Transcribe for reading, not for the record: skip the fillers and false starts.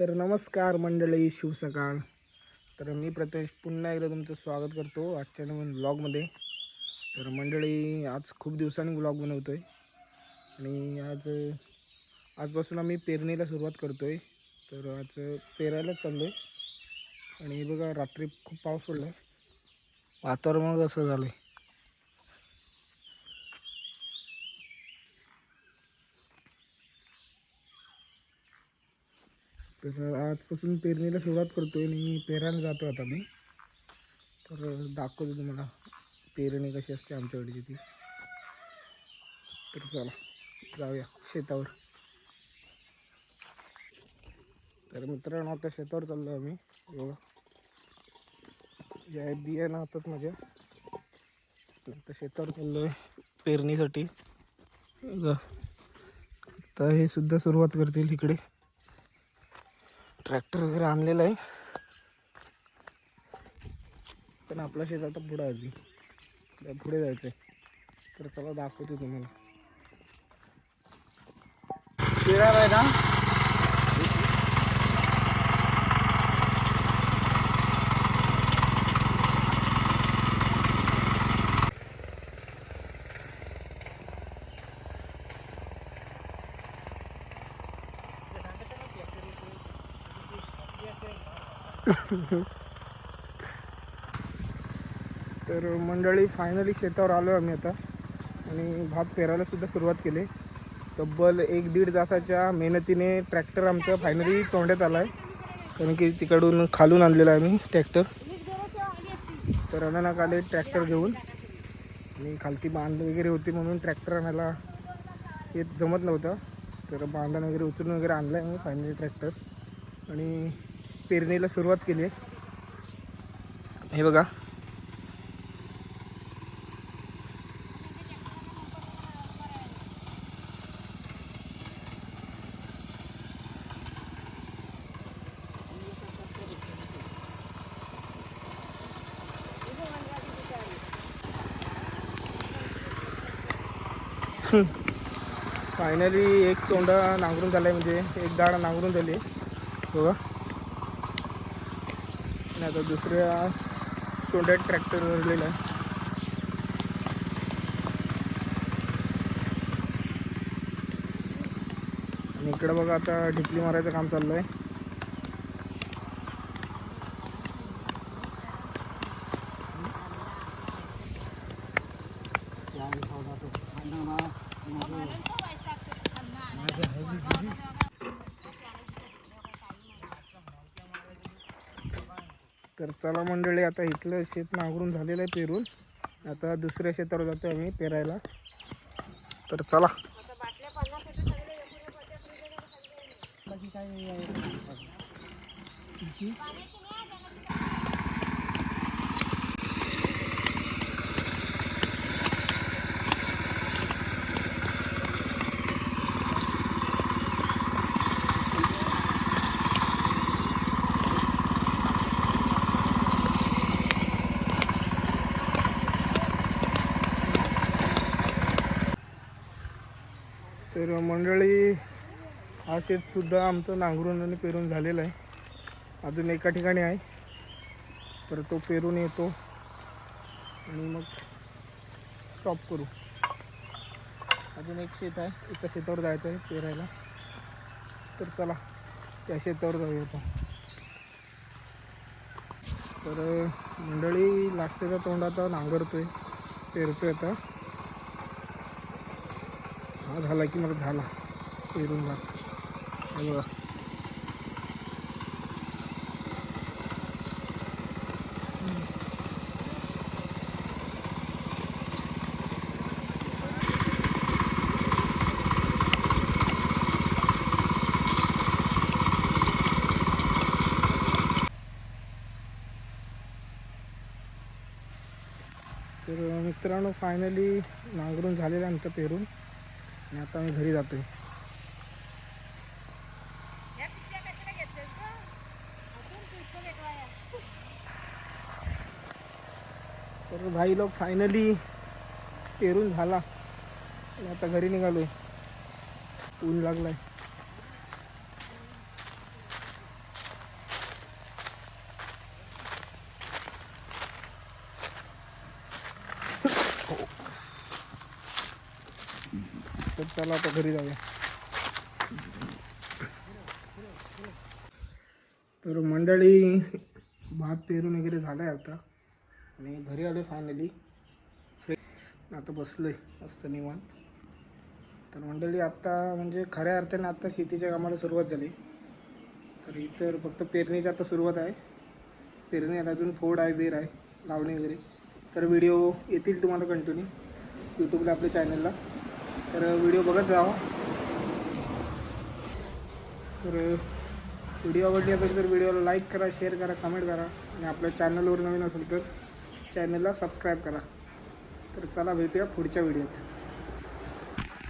तर नमस्कार मंडळी, शुभ सकाळ. तर मी प्रथमेश पुन्हा एकदा तुमचं स्वागत करतो आजच्या नवीन ब्लॉगमध्ये. तर मंडळी, आज खूप दिवसांनी ब्लॉग बनवतो आहे आणि आजपासून आम्ही पेरणीला सुरुवात करतो आहे. तर आज पेरायलाच चाललो आहे आणि बघा, रात्री खूप पाऊस पडला आहे, वातावरण असं झालं आहे. तर आजपासून पेरणीला सुरुवात करतो आहे आणि पेरायला जातो आता मी. तर दाखवतो तुम्हाला पेरणी कशी असते आमच्याकडची ती. तर चला जाऊया शेतावर. तर मित्रांनो, आता शेतावर चाललो आम्ही. बघा, या बिया ना आताच माझ्या. आता शेतावर चाललो आहे पेरणीसाठी. बघा, आता हे सुद्धा सुरुवात करतील इकडे. ट्रॅक्टर वगैरे आणलेला आहे, पण आपला शेत आता पुढं आली, पुढे जायचं आहे. तर चला दाखवतो तुम्हाला. पेरायला आहे ना. तर मंडळी, फायनली शेतावर आलो आम्ही आता आणि भात पेरायला सुद्धा सुरुवात केली. तब्बल 1-1.5 तासाच्या मेहनतीने ट्रॅक्टर आमचं फायनली चोंड्यात आला आहे, कारण की तिकडून खालून आणलेला आहे आम्ही ट्रॅक्टर. तर अनानाक आले ट्रॅक्टर घेऊन आणि खालती बांध वगैरे होती म्हणून ट्रॅक्टर आणायला येत जमत नव्हतं. तर बांधण वगैरे उचलून वगैरे आणलं आहे मी फायनली ट्रॅक्टर आणि पेरणीला सुरुवात केली आहे. हे बघा, फायनली एक तोंडा नांगरून झाला आहे, म्हणजे एक दाड नांगरून झाली बघा. आणि आता दुसऱ्या तोंड्यात ट्रॅक्टर भरलेला आहे. आणि इकडं बघा, आता ढिपली मारायचं काम चाललं आहे. तर चला मंडळी, आता इथलं शेत नांगरून झालेलं आहे पेरून. आता दुसऱ्या शेतावर जातो आम्ही पेरायला. तर चला. तर मंडळी, हा शेतसुद्धा आमचं नांगरून आणि पेरून झालेलं आहे. अजून एका ठिकाणी आहे, तर तो पेरून येतो आणि मग स्टॉप करू. अजून एक शेत आहे, एका शेतावर जायचं आहे पेरायला. तर चला त्या शेतावर जाऊया आता. तर मंडळी, लास्टचा तोंड आता नांगरतोय, पेरतोय आता. हा झाला की मला झाला पेरून भात. बघा, तर मित्रांनो, फायनली नांगरून झालेलं आहे आमचं पेरून आणि आता आम्ही घरी जातो आहे. तर भाई लोक, फायनली पेरून झाला आणि आता घरी निघालो आहे. ऊन लागला आहे. चला आता घरी जाऊया. तर मंडळी भात पेरून वगैरे झालं आहे आता आणि घरी आलो फायनली. आता बसलो आहे मस्त निवांत. तर मंडळी आत्ता म्हणजे खऱ्या अर्थाने आत्ता शेतीच्या कामाला सुरुवात झाली. तर इतर फक्त पेरणीची आता सुरुवात आहे. पेरणी आता अजून फोड आहे, बेर आहे, लावणी वगैरे. तर व्हिडिओ येतील तुम्हाला कंटिन्यू यूट्यूबला आपल्या चॅनलला. तर व्हिडिओ बघत जावा. तर व्हिडिओ आवडली असेल तर व्हिडिओला लाईक करा, शेअर करा, कमेंट करा आणि आपल्या चॅनलवर नवीन असेल तर चॅनलला सबस्क्राईब करा. तर चला भेटूया पुढच्या व्हिडिओत.